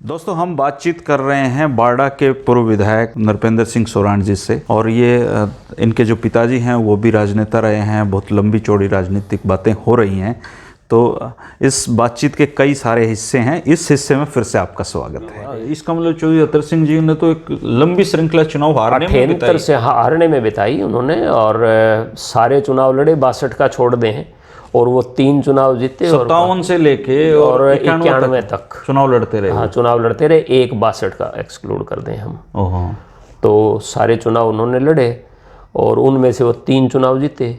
दोस्तों, हम बातचीत कर रहे हैं बाड़ा के पूर्व विधायक नृपेंद्र सिंह सोराण जी से। और ये इनके जो पिताजी हैं वो भी राजनेता रहे हैं, बहुत लंबी चौड़ी राजनीतिक बातें हो रही हैं। तो इस बातचीत के कई सारे हिस्से हैं। इस हिस्से में फिर से आपका स्वागत है। इसका मतलब चौधरी अतर सिंह जी ने तो एक लंबी श्रृंखला चुनाव हारने में बिताई। से हारने में बिताई उन्होंने, और सारे चुनाव लड़े, 62 का छोड़ दें, और वो 3 चुनाव जीते, 57 से लेके और 91 तक चुनाव लड़ते रहे। हाँ, चुनाव लड़ते रहे। एक 62 का एक्सक्लूड कर दें हम, ओहो, तो सारे चुनाव उन्होंने लड़े और उनमें से वो 3 चुनाव जीते,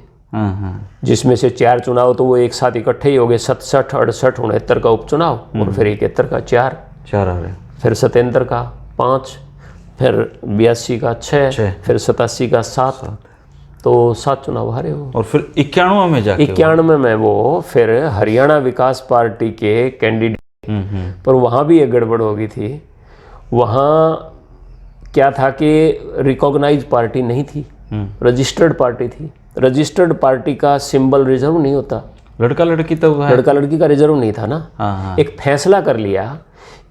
जिसमें से 4 चुनाव तो वो एक साथ इकट्ठे ही हो गए। 67, 68, 69 का उपचुनाव, और फिर 71 का 4 आ रहे, फिर 77 का 5, फिर 82 का 6, फिर 87 का 7, तो 7 चुनाव हारे हो। और फिर 91 में जाके 91 में वो फिर हरियाणा विकास पार्टी के कैंडिडेट, पर वहाँ भी एक गड़बड़ हो गई थी। वहाँ क्या था कि रिकॉग्नाइज पार्टी नहीं थी, रजिस्टर्ड पार्टी थी। रजिस्टर्ड पार्टी का सिंबल रिजर्व नहीं होता, लड़का लड़की तो लड़का लड़की का रिजर्व नहीं था ना। हाँ। एक फैसला कर लिया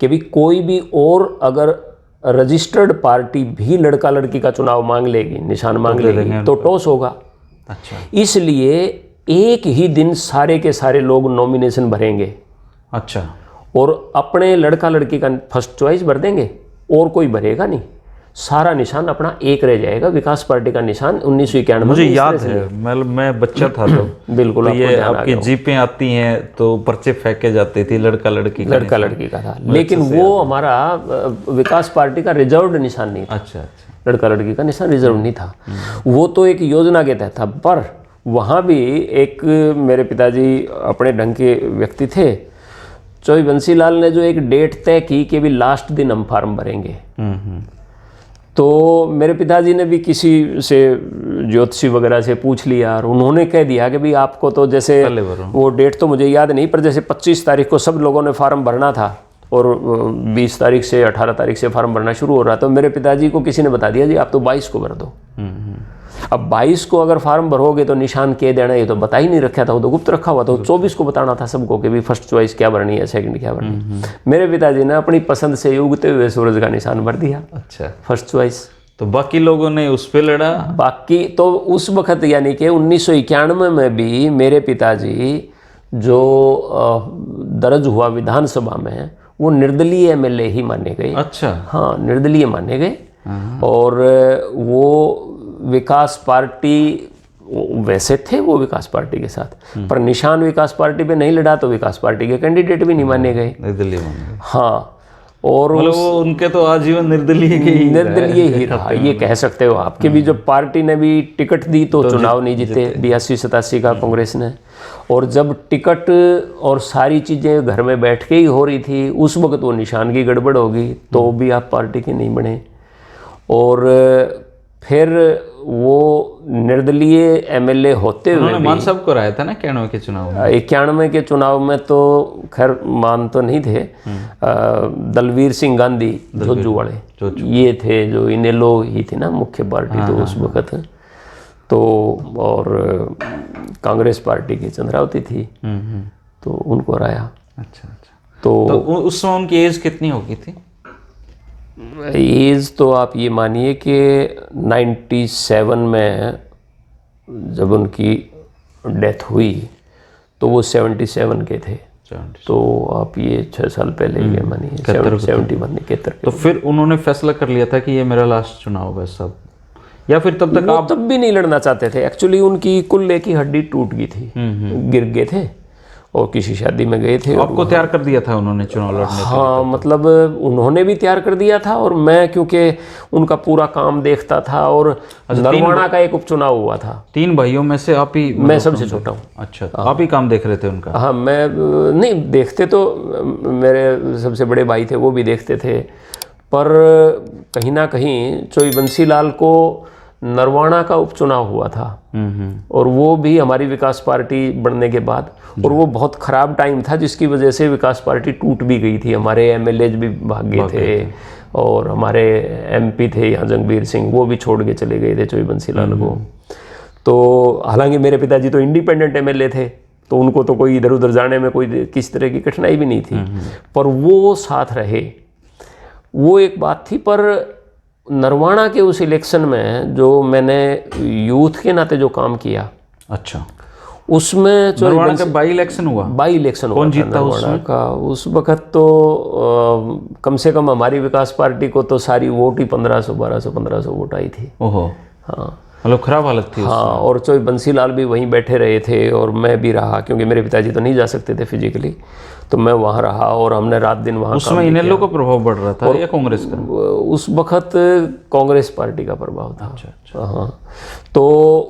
कि भी कोई भी और अगर रजिस्टर्ड पार्टी भी लड़का लड़की का चुनाव मांग लेगी, निशान मांग लेगी, तो टॉस होगा। अच्छा, इसलिए एक ही दिन सारे के सारे लोग नॉमिनेशन भरेंगे। अच्छा, और अपने लड़का लड़की का फर्स्ट चॉइस भर देंगे, और कोई भरेगा नहीं। सारा निशान अपना एक रह जाएगा। विकास पार्टी का निशान 1991 मुझे याद है, मैं बच्चा था तो बिल्कुल तो ये आपकी जीपें आती हैं तो पर्चे फेंके जाते थे, लड़का लड़की का था। लेकिन वो हमारा विकास पार्टी का रिजर्व्ड निशान नहीं था। अच्छा, लड़का लड़की का निशान रिजर्व नहीं था। वो तो एक योजना के तहत था। पर वहाँ भी एक मेरे पिताजी अपने ढंग के व्यक्ति थे। चौधरी बंसीलाल ने जो एक डेट तय की कि भी लास्ट दिन हम फार्म भरेंगे, तो मेरे पिताजी ने भी किसी से ज्योतिषी वगैरह से पूछ लिया, और उन्होंने कह दिया कि भाई आपको तो जैसे वो डेट तो मुझे याद नहीं, पर जैसे 25 तारीख को सब लोगों ने फार्म भरना था और 20 तारीख से 18 तारीख से फार्म भरना शुरू हो रहा। तो मेरे पिताजी को किसी ने बता दिया जी आप तो 22 को भर दो। अब 22 को अगर फार्म भरोगे तो निशान के देना, ये तो बता ही नहीं रखा था, वो तो गुप्त रखा हुआ था। 24 को बताना था सबको कि भी फर्स्ट चॉइस क्या भरनी है, सेकंड क्या भरनी है। मेरे पिताजी ने अपनी पसंद से उगते हुए सूरज का निशान भर दिया। अच्छा, फर्स्ट चॉइस। तो बाकी लोगों ने उस पे लड़ा। बाकी तो उस वक्त यानी कि 1991 में भी मेरे पिताजी जो दर्ज हुआ विधानसभा में, वो निर्दलीय एमएलए ही माने गए। अच्छा, हाँ, निर्दलीय माने गए। और वो विकास पार्टी वैसे थे, वो विकास पार्टी के साथ, पर निशान विकास पार्टी पे नहीं लड़ा, तो विकास पार्टी के कैंडिडेट भी नहीं माने गए, निर्दलीय माने गए। हाँ, और मतलब वो उनके तो आजीवन निर्दलीय ही रहा, ये कह सकते हो आप। कि भी जब पार्टी ने भी टिकट दी तो चुनाव नहीं जीते 82-87 का कांग्रेस ने। और जब टिकट और सारी चीज़ें घर में बैठ के ही हो रही थी, उस वक्त वो निशान की गड़बड़ होगी, तो भी आप पार्टी के नहीं बने। और फिर वो निर्दलीय एमएलए होते हुए मान साहब को राय था ना 91 के चुनाव में। 91 के चुनाव में तो खैर मान तो नहीं थे। दलवीर सिंह गांधी जोजू वाले, ये थे जो इनेलो ही थी ना मुख्य पार्टी तो उस वक्त। तो और कांग्रेस पार्टी की चंद्रावती थी, तो उनको हराया। अच्छा, तो उस समय उनकी एज कितनी हो गई थी? एज तो आप ये मानिए कि 97 में जब उनकी डेथ हुई तो वो 77 के थे। तो आप ये 6 साल पहले ये मानिए 71। तो फिर उन्होंने फैसला कर लिया था कि ये मेरा लास्ट चुनाव है सब, या फिर तब तक आप तब भी नहीं लड़ना चाहते थे। एक्चुअली उनकी कुल्ले की हड्डी टूट गई थी, गिर गए थे और किसी शादी में गए थे। आपको तैयार कर दिया था उन्होंने चुनाव लड़ने? हाँ, मतलब उन्होंने भी तैयार कर दिया था, और मैं क्योंकि उनका पूरा काम देखता था। और नरवाना का एक उपचुनाव हुआ था। 3 भाइयों में से आप ही? मैं सबसे छोटा हूँ। अच्छा, आप ही काम देख रहे थे उनका? हाँ, मैं नहीं देखते तो मेरे सबसे बड़े भाई थे, वो भी देखते थे। पर कहीं ना कहीं चौधरी बंसीलाल को नरवाना का उपचुनाव हुआ था, और वो भी हमारी विकास पार्टी बनने के बाद। और वो बहुत ख़राब टाइम था, जिसकी वजह से विकास पार्टी टूट भी गई थी। हमारे एमएलए भी भाग गए थे, और हमारे एमपी थे यहाँ जंगबीर सिंह, वो भी छोड़ के चले गए थे चौधरी बंसीलाल को। तो हालांकि मेरे पिताजी तो इंडिपेंडेंट एमएलए थे, तो उनको तो कोई इधर उधर जाने में कोई किसी तरह की कठिनाई भी नहीं थी। पर वो साथ रहे वो एक बात थी। पर नरवाणा के उस इलेक्शन में जो मैंने यूथ के नाते जो काम किया, अच्छा, उसमें नरवाणा का बाई इलेक्शन हुआ? बाई इलेक्शन हुआ। कौन जीता नरवाणा का उस वक्त तो कम से कम हमारी विकास पार्टी को तो सारी वोट ही 1500 वोट आई थी। ओहो, हाँ, मतलब खराब हालत थी। हाँ, और चोई बंसीलाल भी वहीं बैठे रहे थे और मैं भी रहा, क्योंकि मेरे पिताजी तो नहीं जा सकते थे फिजिकली, तो मैं वहाँ रहा और हमने रात दिन वहाँ उसमें इनेलो का प्रभाव बढ़ रहा था या कांग्रेस का? उस वक्त कांग्रेस पार्टी का प्रभाव था। अच्छा। हाँ, तो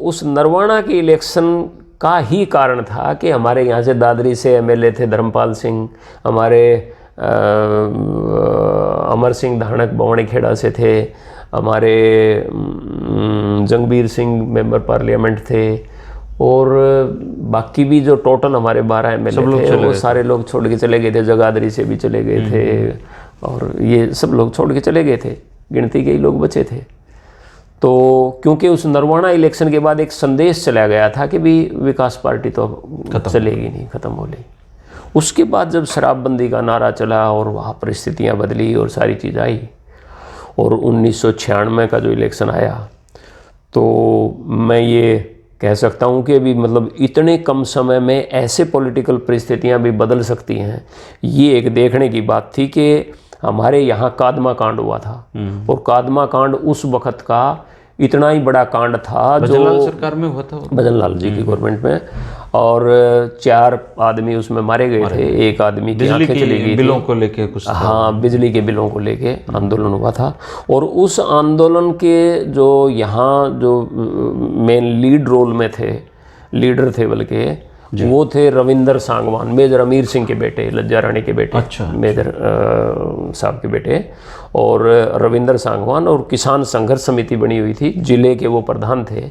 उस नरवाणा की इलेक्शन का ही कारण था कि हमारे यहाँ से दादरी से एमएलए थे धर्मपाल सिंह, हमारे अमर सिंह धानक बवानी खेड़ा से थे, हमारे जंगबीर सिंह मेंबर पार्लियामेंट थे, और बाकी भी जो टोटल हमारे 12 एमएलए थे वो सारे लोग छोड़ के चले गए थे। जगाधरी से भी चले गए थे और ये सब लोग छोड़ के चले गए थे, गिनती के ही लोग बचे थे। तो क्योंकि उस नरवाणा इलेक्शन के बाद एक संदेश चला गया था कि भी विकास पार्टी तो चलेगी नहीं, ख़त्म हो गई। उसके बाद जब शराबबंदी का नारा चला और वहाँ परिस्थितियाँ बदली और सारी चीज़ आई, और 1996 का जो इलेक्शन आया, तो मैं ये कह सकता हूँ कि अभी मतलब इतने कम समय में ऐसे पॉलिटिकल परिस्थितियाँ भी बदल सकती हैं, ये एक देखने की बात थी कि हमारे यहाँ कादमा कांड हुआ था। और कादमा कांड उस वक्त का इतना ही बड़ा कांड था जो भजनलाल सरकार में हुआ था, भजनलाल जी की गवर्नमेंट में, और 4 आदमी उसमें मारे गए थे। एक आदमी की आंखें चली गई, बिलों को लेके कुछ, हाँ, बिजली के बिलों को लेके आंदोलन हुआ था। और उस आंदोलन के जो यहाँ जो मेन लीड रोल में थे, लीडर थे बल्कि, वो थे रविंदर सांगवान, मेजर अमीर सिंह के बेटे, लज्जा रानी के बेटे। अच्छा। मेजर साहब के बेटे, और रविंदर सांगवान, और किसान संघर्ष समिति बनी हुई थी, जिले के वो प्रधान थे।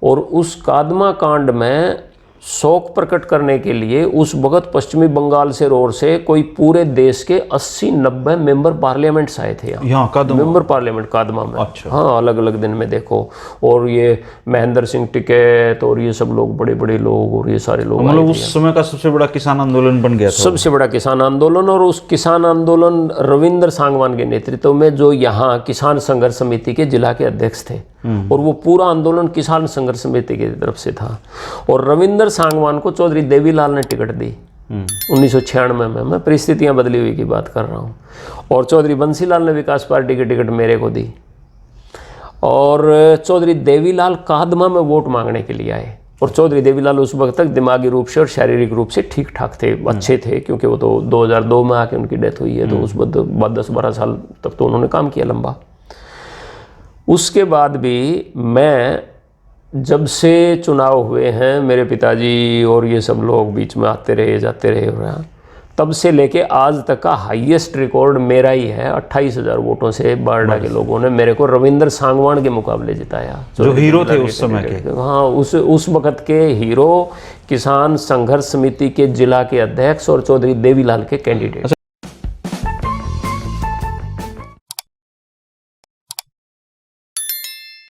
और उस कादमा कांड में शोक प्रकट करने के लिए उस वक्त पश्चिमी बंगाल से रोड से कोई पूरे देश के 80-90 मेंबर पार्लियामेंट्स आए थे यहाँ कादमा, मेंबर पार्लियामेंट कादमा में। अच्छा। हाँ, अलग अलग दिन में देखो, और ये महेंद्र सिंह टिकैत और ये सब लोग, बड़े बड़े लोग, और ये सारे लोग, मतलब उस समय का सबसे बड़ा किसान आंदोलन बन गया था, सबसे बड़ा किसान आंदोलन। और उस किसान आंदोलन रविंदर सांगवान के नेतृत्व में, जो यहाँ किसान संघर्ष समिति के जिला के अध्यक्ष थे, और वो पूरा आंदोलन किसान संघर्ष समिति की तरफ से था। और रविंदर सांगवान को चौधरी देवीलाल ने टिकट दी 1996 में, मैं परिस्थितियां बदली हुई की बात कर रहा हूँ। और चौधरी बंसीलाल ने विकास पार्टी की टिकट मेरे को दी, और चौधरी देवीलाल कादमा में वोट मांगने के लिए आए। और चौधरी देवीलाल उस वक्त तक दिमागी रूप से और शारीरिक रूप से ठीक ठाक थे, अच्छे थे, क्योंकि वो तो 2002 में आके उनकी डेथ हुई है, तो उस बाद 10-12 साल तक तो उन्होंने काम किया लंबा। उसके बाद भी मैं, जब से चुनाव हुए हैं, मेरे पिताजी और ये सब लोग बीच में आते रहे जाते रहे, और तब से लेके आज तक का हाईएस्ट रिकॉर्ड मेरा ही है। 28,000 वोटों से बारडा के लोगों ने मेरे को रविंदर सांगवान के मुकाबले जिताया, जो हीरो थे उस समय के। हाँ, उस वक्त के हीरो, किसान संघर्ष समिति के जिला के अध्यक्ष और चौधरी देवीलाल के कैंडिडेट।